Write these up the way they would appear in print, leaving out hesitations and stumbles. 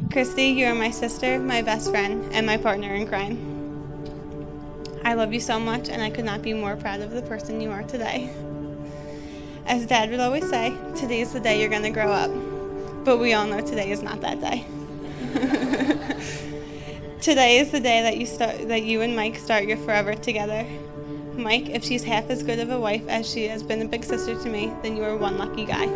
Kristy, you are my sister, my best friend, and my partner in crime. I love you so much, and I could not be more proud of the person you are today. As Dad would always say, today is the day you're going to grow up. But we all know today is not that day. Today is the day that you and Mike start your forever together. Mike, if she's half as good of a wife as she has been a big sister to me, then you are one lucky guy.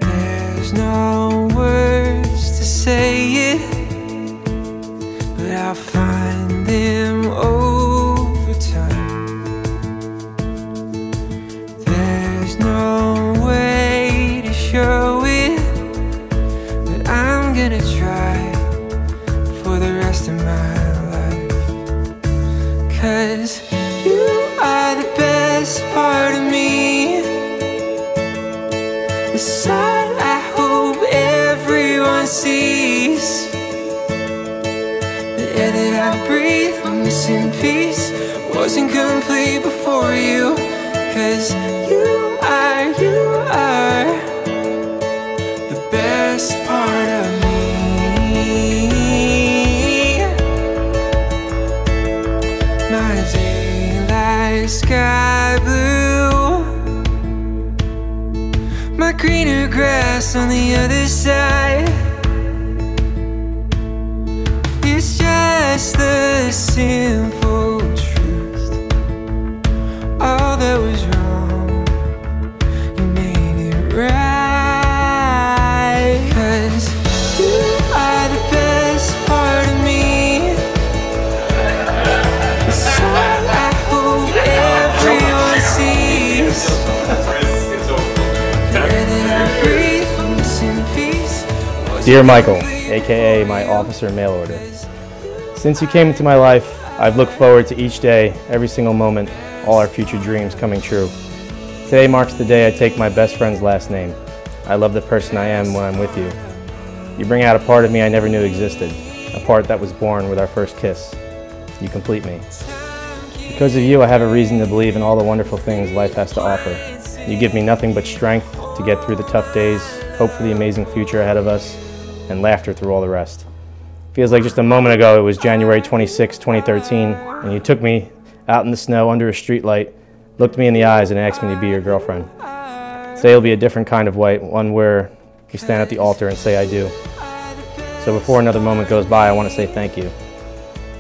There's no words to say it, but I'll find them over time. There's no way to show it, but I'm gonna try for the rest of my life. 'Cause you are the best part of me, the side I hope everyone sees, the air that I breathe, I'm missing piece, wasn't complete before you. 'Cause you are the best part of me. My daylight sky blue, my greener grass on the other side. It's just the simple truth. All that was wrong, you made it right. 'Cause you are the best part of me, the side I hope everyone sees, the air that I breathe, I'm missing peace. Dear Michael, aka my officer mail order. Since you came into my life, I've looked forward to each day, every single moment, all our future dreams coming true. Today marks the day I take my best friend's last name. I love the person I am when I'm with you. You bring out a part of me I never knew existed, a part that was born with our first kiss. You complete me. Because of you, I have a reason to believe in all the wonderful things life has to offer. You give me nothing but strength to get through the tough days, hope for the amazing future ahead of us, and laughter through all the rest. Feels like just a moment ago it was January 26, 2013, and you took me out in the snow under a street light, looked me in the eyes and asked me to be your girlfriend. Today will be a different kind of white, one where you stand at the altar and say I do. So before another moment goes by, I want to say thank you.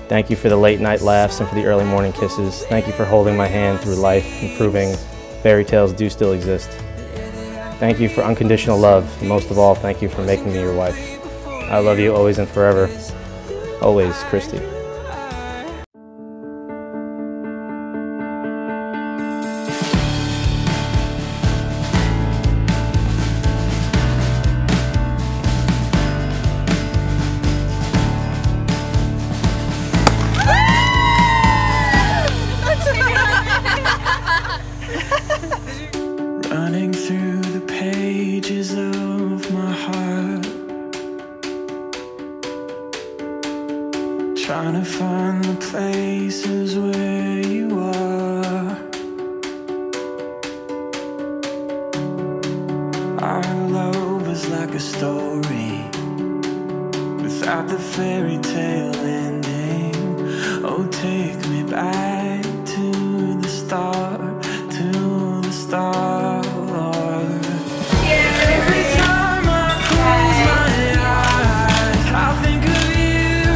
Thank you for the late night laughs and for the early morning kisses. Thank you for holding my hand through life and proving fairy tales do still exist. Thank you for unconditional love, and most of all, thank you for making me your wife. I love you always and forever. Always, Kristy. Running through the pages of my heart, trying to find the places where you are. Our love was like a story without the fairy tale ending. Oh, take me back to the start, to the start. Every time I close my eyes, I think of you,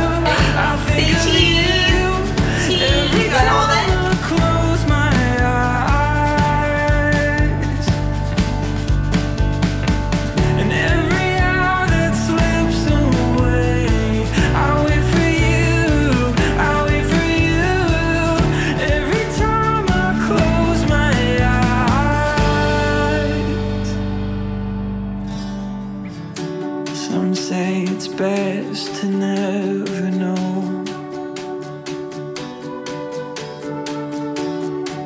I think of you. Every time I close my eyes, and every hour that slips away, I wait for you, I wait for you. Every time I close my eyes. Some say it's best to never know,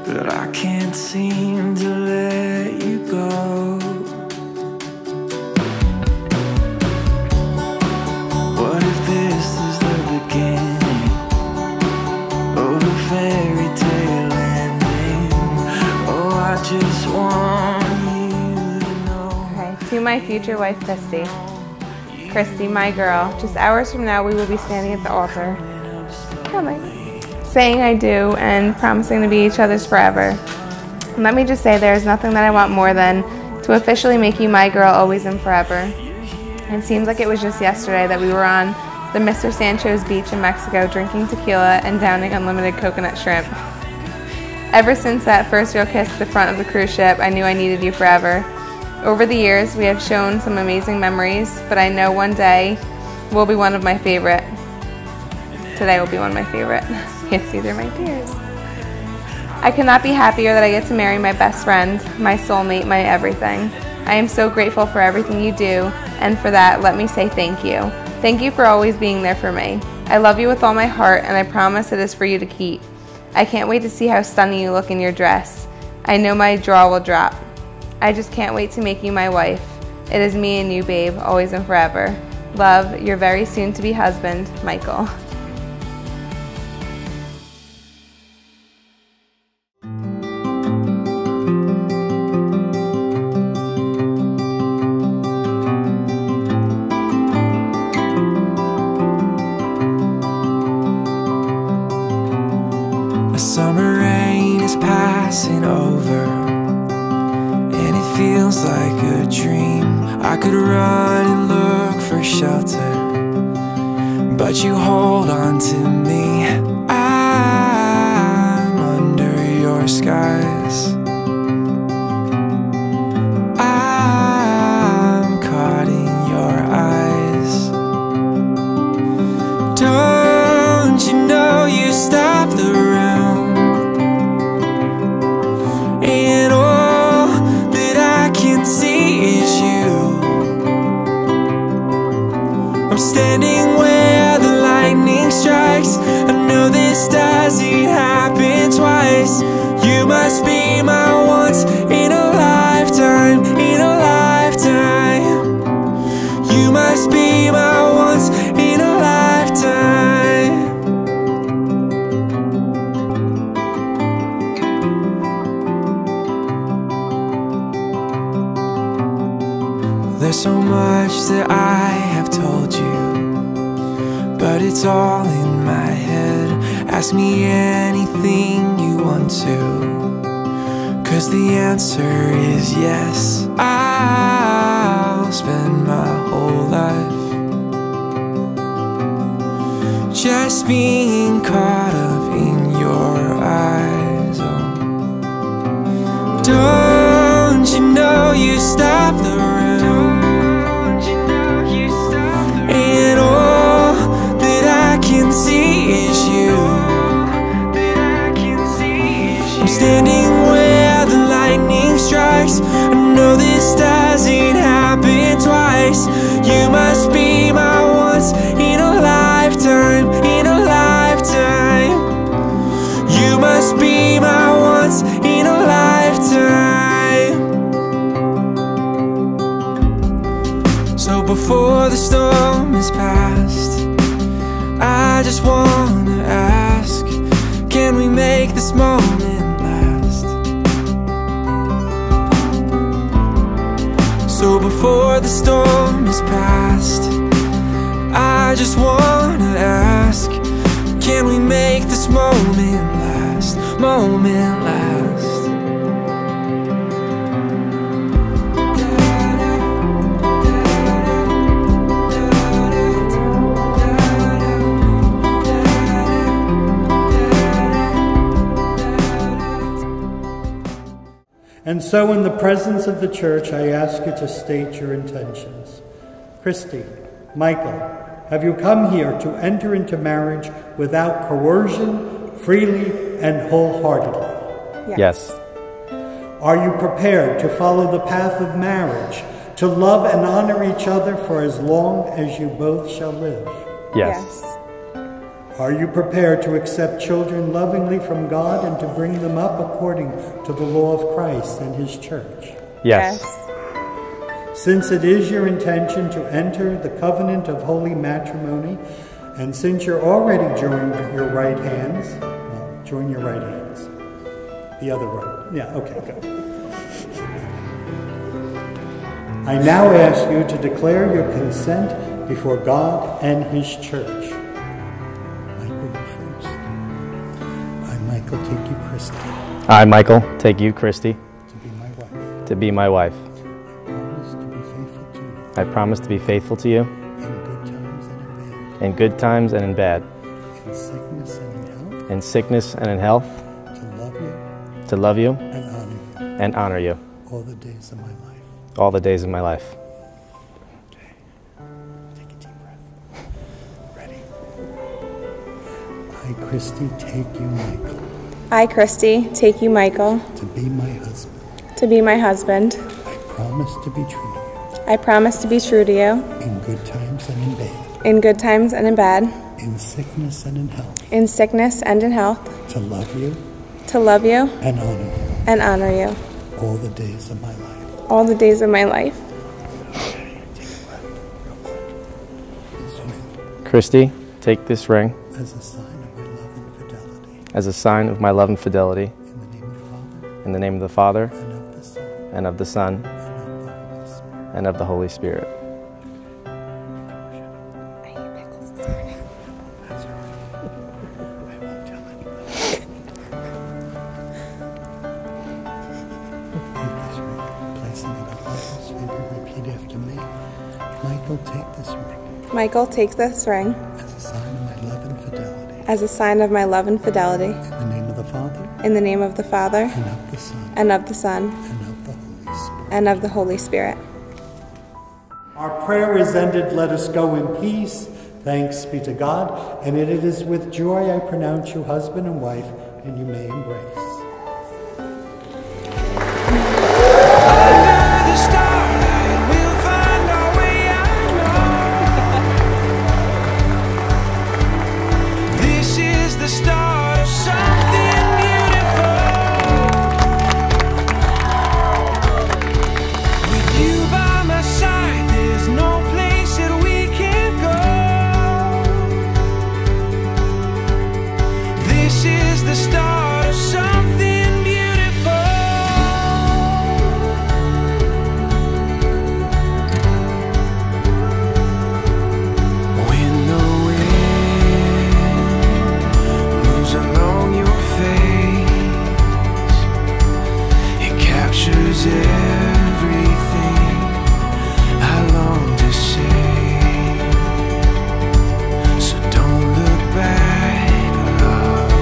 but I can't seem to let you go. What if this is the beginning? my future wife, Kristy. Kristy, my girl, just hours from now we will be standing at the altar. Come on. Saying I do and promising to be each other's forever. And let me just say there is nothing that I want more than to officially make you my girl always and forever. It seems like it was just yesterday that we were on the Mr. Sancho's beach in Mexico drinking tequila and downing unlimited coconut shrimp. Ever since that first real kiss at the front of the cruise ship, I knew I needed you forever. Over the years, we have shown some amazing memories, but I know one day will be one of my favorite. Today will be one of my favorite. Can't see through my tears. I could not be happier that I get to marry my best friend, my soulmate, my everything. I am so grateful for everything you do, and for that, let me say thank you. Thank you for always being there for me. I love you with all my heart, and I promise it is for you to keep. I can't wait to see how stunning you look in your dress. I know my jaw will drop. I just can't wait to make you my wife. It is me and you, babe, always and forever. Love, your very soon-to-be husband, Michael. Summer rain is passing over, and it feels like a dream. I could run and look for shelter, but you hold on to me. I'm under your skies. I'm caught in your eyes. Don't you know you stopped the room? And all that I can see is you. I'm standing where the lightning strikes. I know this doesn't happen twice. You must be my once in a lifetime, in a lifetime. You must be my once in a lifetime. There's so much that I have told you, but it's all in my head. Ask me anything you want to, 'cause the answer is yes. I'll spend my whole life just being caught up in your eyes. Oh. Don't you know you stopped the room? And all that I can see is you. I'm standing where the lightning strikes. I know this doesn't happen twice. You must be my once in a lifetime, in a lifetime. You must be my once in a lifetime. So before the storm is past, I just wanna ask, can we make this moment last? So before the storm is past, I just wanna ask, can we make this moment last? Moment last. And so in the presence of the church, I ask you to state your intentions. Kristy, Michael, have you come here to enter into marriage without coercion, freely and wholeheartedly? Yes. Are you prepared to follow the path of marriage, to love and honor each other for as long as you both shall live? Yes. Are you prepared to accept children lovingly from God and to bring them up according to the law of Christ and His church? Yes. Since it is your intention to enter the covenant of holy matrimony, and since you're already joined your right hands, well, join your right hands. The other right. Yeah, okay, good. I now ask you to declare your consent before God and His church. Michael, you first. I, Michael, take you, Kristy. I, Michael, take you, Kristy, To be my wife. to be my wife. I promise to be faithful to you. I promise to be faithful to you In good times and in bad. in good times and in bad, In sickness and in health. in sickness and in health, To love you to love you and honor you and honor you all the days of my life. all the days of my life. Okay. Take a deep breath. Ready? I, Kristy, take you, Michael, I, Kristy, take you, Michael, to be my husband. to be my husband. I promise to be true to you I promise to be true to you in good times and in bad. in good times and in bad, In sickness and in health. in sickness and in health, To love you to love you and honor you and honor you all the days of my life. all the days of my life. Okay. Take a breath real quick. This ring Kristy, take this ring as a sign of my love and fidelity. as a sign of my love and fidelity In the name of the Father in the name of the Father and of the Son and of the Son and of the Holy Spirit. and of the Holy Spirit. That's all right. I won't tell anybody. Take this ring, placing it on Michael's finger. Repeat after me. Michael, take this ring Michael, take this ring as a sign of my love and fidelity. as a sign of my love and fidelity In the name of the Father in the name of the Father and of the Son and of the Son and of the Holy Spirit. and of the Holy Spirit. Our prayer is ended. Let us go in peace. Thanks be to God. And it is with joy I pronounce you husband and wife, and you may embrace. Under the starlight, we'll find our way out. This is the start of something beautiful. With you by my side, there's no place that we can't go. This is the start of something beautiful. When the wind moves along your face, it captures everything I long to say. So don't look back, love.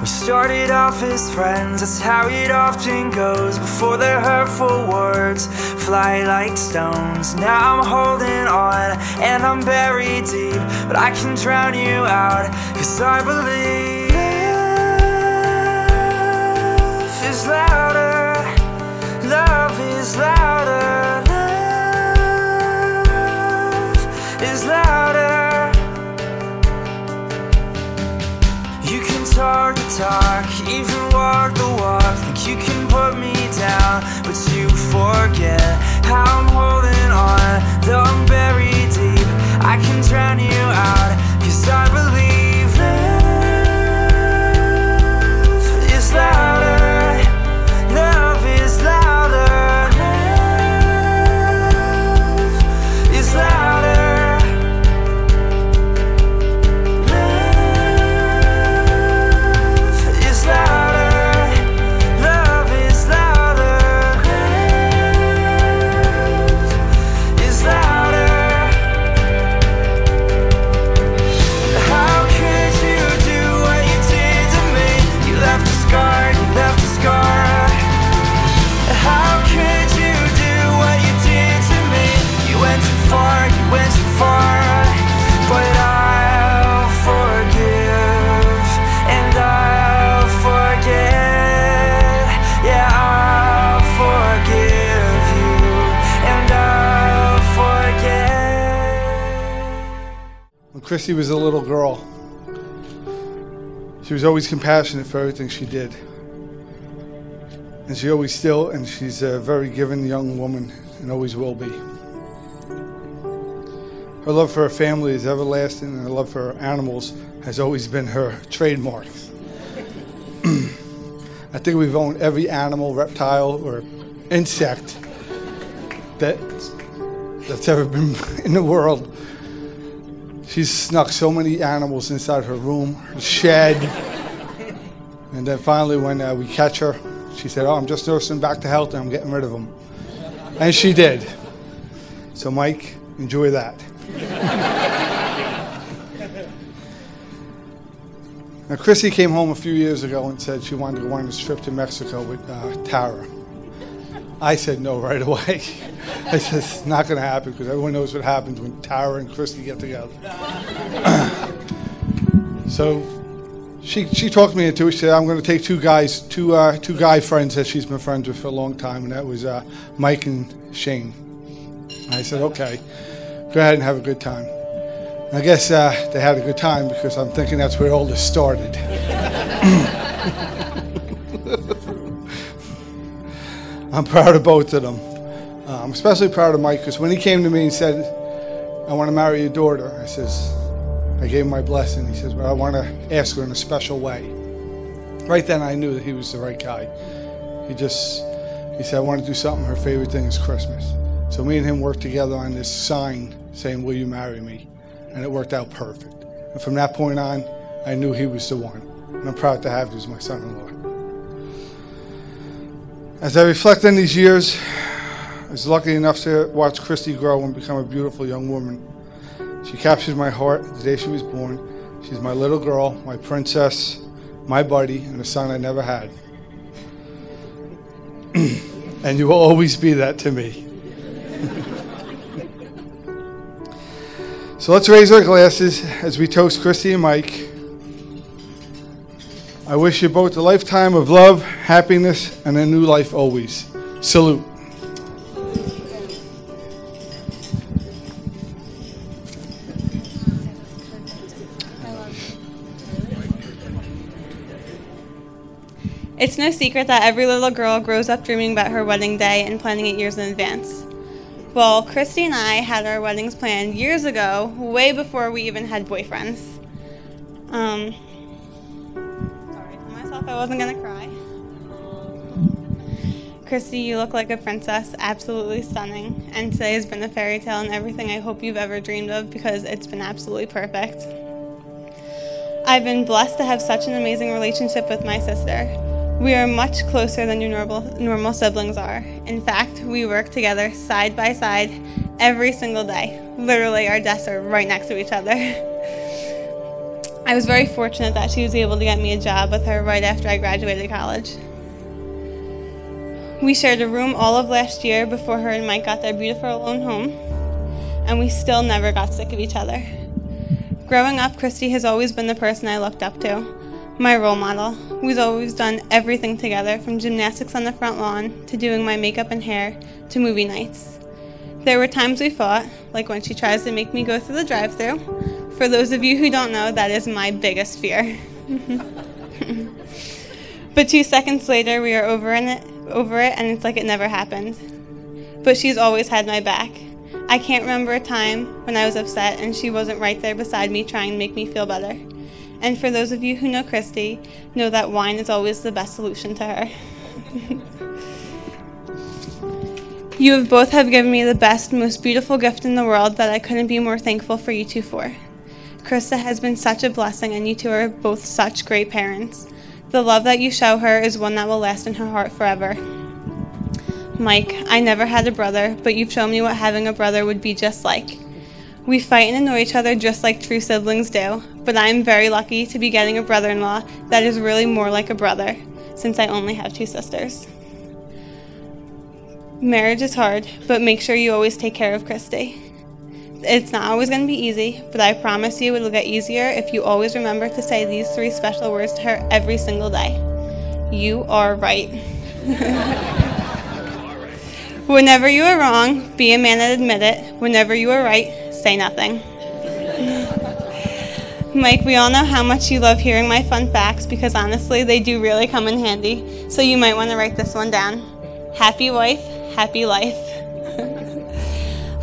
We started off as friends, that's how it often goes. Before the hurtful words fly like stones. Now I'm holding on and I'm buried deep, but I can drown you out, 'cause I believe love is louder, love is louder, love is louder. You can talk the talk, even walk the walk. Think you can put me down, but you forget how I'm holding on. Though I'm buried deep, I can drown you out, 'cause I believe love is louder, love is louder, love is louder. Kristy was a little girl. She was always compassionate for everything she did. And she always still, and she's a very given young woman and always will be. Her love for her family is everlasting, and her love for her animals has always been her trademark. I think we've owned every animal, reptile, or insect that's ever been in the world. She's snuck so many animals inside her room, her shed. And then finally when we catch her, she said, "Oh, I'm just nursing back to health and I'm getting rid of them." And she did. So Mike, enjoy that. Now Kristy came home a few years ago and said she wanted to go on this trip to Mexico with Tara. I said no right away. I said, it's not going to happen, because everyone knows what happens when Tara and Kristy get together. So she talked me into it. She said, I'm going to take two guy friends that she's been friends with for a long time, and that was Mike and Shane. And I said, okay, go ahead and have a good time. And I guess they had a good time, because I'm thinking that's where all this started. I'm proud of both of them. I'm especially proud of Mike, because when he came to me and said, I want to marry your daughter, I gave him my blessing. He says, well, I want to ask her in a special way. Right then I knew that he was the right guy. He said, I want to do something. Her favorite thing is Christmas. So me and him worked together on this sign saying, will you marry me? And it worked out perfect. And from that point on, I knew he was the one. And I'm proud to have him as my son-in-law. As I reflect on these years, I was lucky enough to watch Kristy grow and become a beautiful young woman. She captured my heart the day she was born. She's my little girl, my princess, my buddy, and the son I never had. And you will always be that to me. So let's raise our glasses as we toast Kristy and Mike. I wish you both a lifetime of love, happiness, and a new life always. Salute. It's no secret that every little girl grows up dreaming about her wedding day and planning it years in advance. Well, Kristy and I had our weddings planned years ago, way before we even had boyfriends. Sorry, I told myself I wasn't gonna cry. Kristy, you look like a princess, absolutely stunning, and today has been a fairy tale and everything I hope you've ever dreamed of, because it's been absolutely perfect. I've been blessed to have such an amazing relationship with my sister. We are much closer than your normal siblings are. In fact, we work together side by side every single day. Literally, our desks are right next to each other. I was very fortunate that she was able to get me a job with her right after I graduated college. We shared a room all of last year before her and Mike got their beautiful own home, and we still never got sick of each other. Growing up, Kristy has always been the person I looked up to, my role model. We've always done everything together, from gymnastics on the front lawn to doing my makeup and hair to movie nights. There were times we fought, like when she tries to make me go through the drive-thru. For those of you who don't know, that is my biggest fear. But 2 seconds later, we are over it, and it's like it never happened. But she's always had my back. I can't remember a time when I was upset and she wasn't right there beside me trying to make me feel better. And for those of you who know Kristy, know that wine is always the best solution to her. You have both given me the best, most beautiful gift in the world that I couldn't be more thankful for you two for. Krista has been such a blessing, and you two are both such great parents. The love that you show her is one that will last in her heart forever. Mike, I never had a brother, but you've shown me what having a brother would be just like. We fight and annoy each other just like true siblings do, but I am very lucky to be getting a brother-in-law that is really more like a brother, since I only have 2 sisters. Marriage is hard, but make sure you always take care of Kristy. It's not always going to be easy, but I promise you it'll get easier if you always remember to say these 3 special words to her every single day. You are right. Whenever you are wrong, be a man and admit it. Whenever you are right, say nothing. Mike, we all know how much you love hearing my fun facts because honestly, they do really come in handy, so you might want to write this one down. Happy wife, happy life.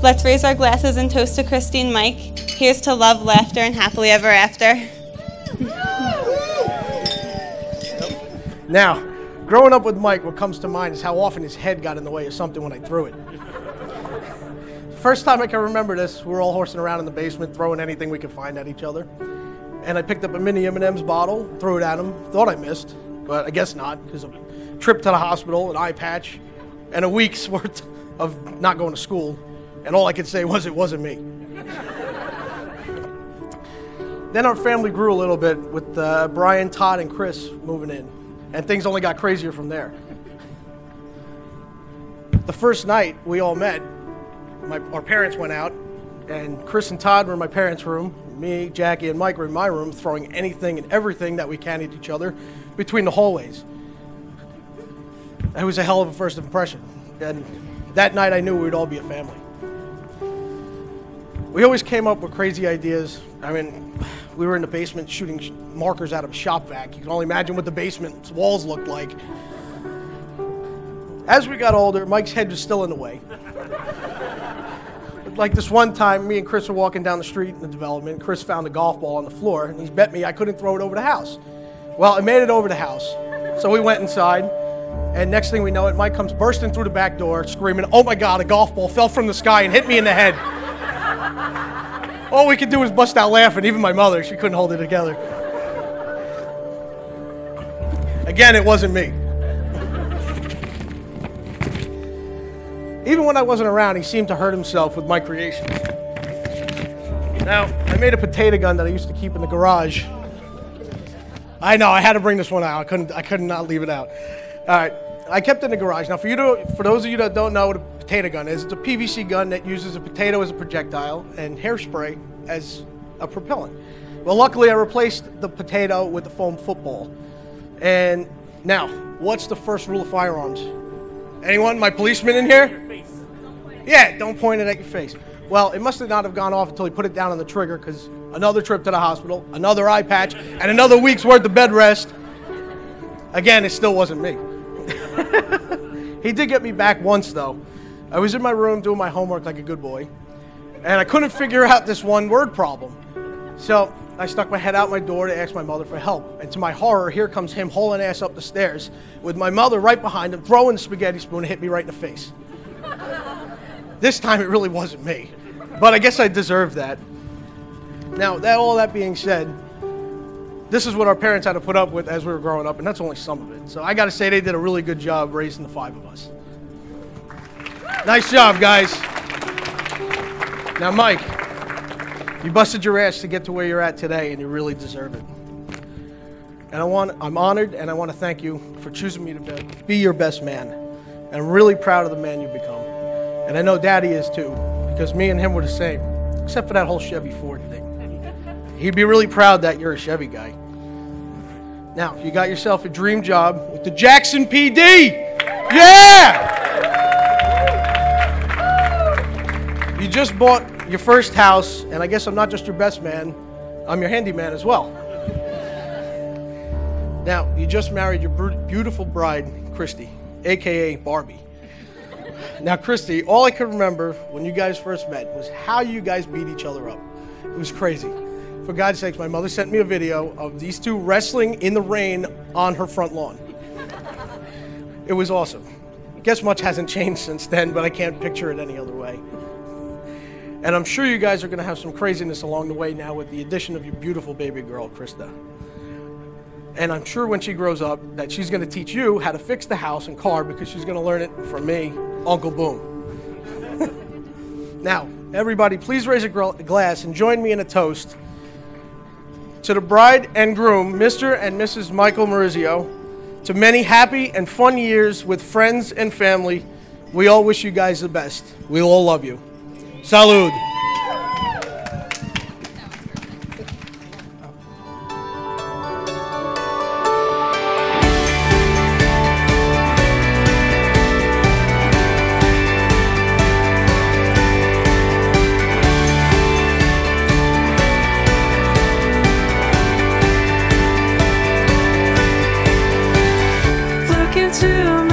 Let's raise our glasses and toast to Kristy and Mike. Here's to love, laughter, and happily ever after. Now, growing up with Mike, what comes to mind is how often his head got in the way of something when I threw it. First time I can remember this, we were all horsing around in the basement, throwing anything we could find at each other. And I picked up a mini M&M's bottle, threw it at him, thought I missed, but I guess not, because a trip to the hospital, an eye patch, and a week's worth of not going to school. And all I could say was, it wasn't me. Then our family grew a little bit with Brian, Todd, and Chris moving in. And things only got crazier from there. The first night we all met, our parents went out, and Chris and Todd were in my parents' room. Me, Jackie, and Mike were in my room throwing anything and everything that we can at each other between the hallways. It was a hell of a first impression. And that night I knew we'd all be a family. We always came up with crazy ideas. I mean, we were in the basement shooting markers out of a shop vac. You can only imagine what the basement's walls looked like. As we got older, Mike's head was still in the way. Like this one time, me and Chris were walking down the street in the development. Chris found a golf ball on the floor, and he bet me I couldn't throw it over the house. Well, I made it over the house. So we went inside, and next thing we know it, Mike comes bursting through the back door, screaming, "Oh my God, a golf ball fell from the sky and hit me in the head." All we could do was bust out laughing. Even my mother, she couldn't hold it together. Again, it wasn't me. Even when I wasn't around, he seemed to hurt himself with my creations. Now, I made a potato gun that I used to keep in the garage. I know, I had to bring this one out. I couldn't not leave it out. All right, I kept it in the garage. Now, for those of you that don't know what a potato gun is, it's a PVC gun that uses a potato as a projectile and hairspray as a propellant. Well, luckily, I replaced the potato with a foam football. And now, what's the first rule of firearms? Anyone? My policeman in here? Yeah, don't point it at your face. Well, it must not have gone off until he put it down on the trigger, because another trip to the hospital, another eye patch, and another week's worth of bed rest. Again, it still wasn't me. He did get me back once, though. I was in my room doing my homework like a good boy, and I couldn't figure out this one word problem. So I stuck my head out my door to ask my mother for help. And to my horror, here comes him hauling ass up the stairs with my mother right behind him, throwing the spaghetti spoon and hit me right in the face. This time it really wasn't me, but I guess I deserved that. Now, all that being said, this is what our parents had to put up with as we were growing up, and that's only some of it. So I got to say they did a really good job raising the 5 of us. Nice job, guys. Now, Mike, You busted your ass to get to where you're at today, and you really deserve it. And I'm honored, and I want to thank you for choosing me to be your best man. And I'm really proud of the man you've become. And I know Daddy is too, because me and him were the same, except for that whole Chevy Ford thing. He'd be really proud that you're a Chevy guy. Now, you got yourself a dream job with the Jackson PD. Yeah! You just bought your first house, and I guess I'm not just your best man, I'm your handyman as well. Now, you just married your beautiful bride, Kristy, a.k.a. Barbie. Now, Kristy, all I could remember when you guys first met was how you guys beat each other up. It was crazy. For God's sakes, my mother sent me a video of these two wrestling in the rain on her front lawn. It was awesome. I guess much hasn't changed since then, but I can't picture it any other way. And I'm sure you guys are going to have some craziness along the way now with the addition of your beautiful baby girl, Krista. And I'm sure when she grows up that she's going to teach you how to fix the house and car because she's going to learn it from me, Uncle Boom. Now, everybody, please raise a glass and join me in a toast to the bride and groom, Mr. and Mrs. Michael Maurizio, to many happy and fun years with friends and family. We all wish you guys the best. We all love you. Salud. Look into